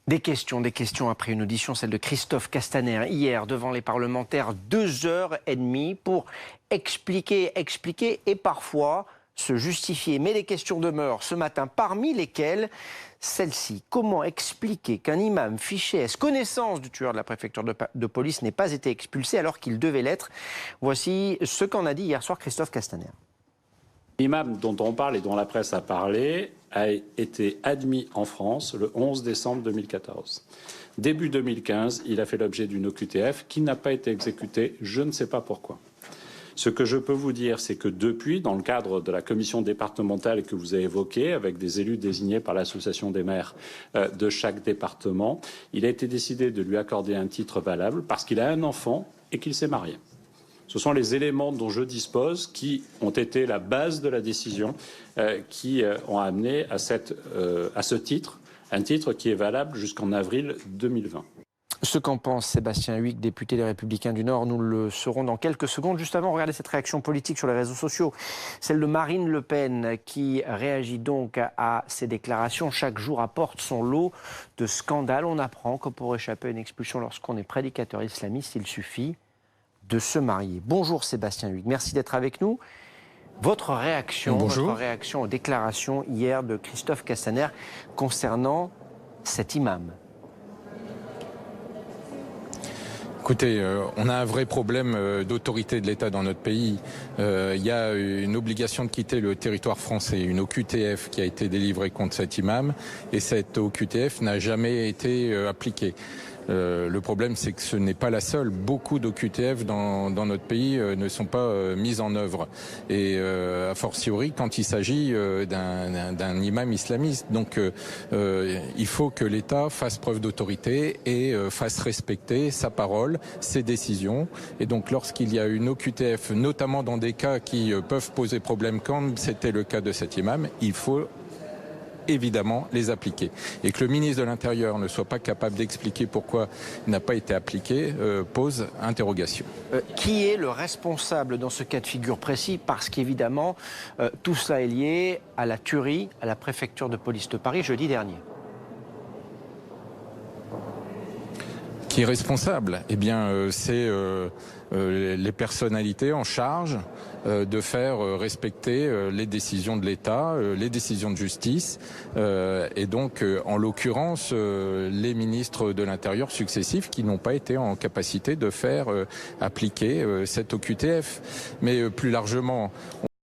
Des questions après une audition, celle de Christophe Castaner, hier devant les parlementaires, 2h30 pour expliquer et parfois se justifier. Mais les questions demeurent ce matin, parmi lesquelles celle-ci. Comment expliquer qu'un imam fiché S, connaissance du tueur de la préfecture de police, n'ait pas été expulsé alors qu'il devait l'être? Voici ce qu'en a dit hier soir Christophe Castaner. L'imam dont on parle et dont la presse a parlé a été admis en France le 11 décembre 2014. Début 2015, il a fait l'objet d'une OQTF qui n'a pas été exécutée, je ne sais pas pourquoi. Ce que je peux vous dire, c'est que depuis, dans le cadre de la commission départementale que vous avez évoquée, avec des élus désignés par l'association des maires de chaque département, il a été décidé de lui accorder un titre valable parce qu'il a un enfant et qu'il s'est marié. Ce sont les éléments dont je dispose qui ont été la base de la décision qui ont amené à ce titre, un titre qui est valable jusqu'en avril 2020. Ce qu'en pense Sébastien Huyghe, député des Républicains du Nord, nous le saurons dans quelques secondes. Juste avant, regardez cette réaction politique sur les réseaux sociaux. Celle de Marine Le Pen qui réagit donc à ces déclarations. Chaque jour apporte son lot de scandales. On apprend que pour échapper à une expulsion lorsqu'on est prédicateur islamiste, il suffit de se marier. Bonjour Sébastien Huyghe, merci d'être avec nous. Votre réaction aux déclarations hier de Christophe Castaner concernant cet imam? Écoutez, on a un vrai problème d'autorité de l'État dans notre pays. Il y a une obligation de quitter le territoire français, une OQTF qui a été délivrée contre cet imam, et cette OQTF n'a jamais été appliquée. Le problème, c'est que ce n'est pas la seule. Beaucoup d'OQTF dans notre pays ne sont pas mises en œuvre. Et a fortiori, quand il s'agit d'un imam islamiste. Donc, il faut que l'État fasse preuve d'autorité et fasse respecter sa parole, ses décisions. Et donc, lorsqu'il y a une OQTF, notamment dans des cas qui peuvent poser problème, comme c'était le cas de cet imam, il faut évidemment les appliquer. Et que le ministre de l'Intérieur ne soit pas capable d'expliquer pourquoi il n'a pas été appliqué pose interrogation. Qui est le responsable dans ce cas de figure précis? Parce qu'évidemment, tout cela est lié à la tuerie à la préfecture de police de Paris jeudi dernier. Qui est responsable? Eh bien, c'est les personnalités en charge de faire respecter les décisions de l'État, les décisions de justice, et donc, en l'occurrence, les ministres de l'Intérieur successifs qui n'ont pas été en capacité de faire appliquer cette OQTF. Mais plus largement,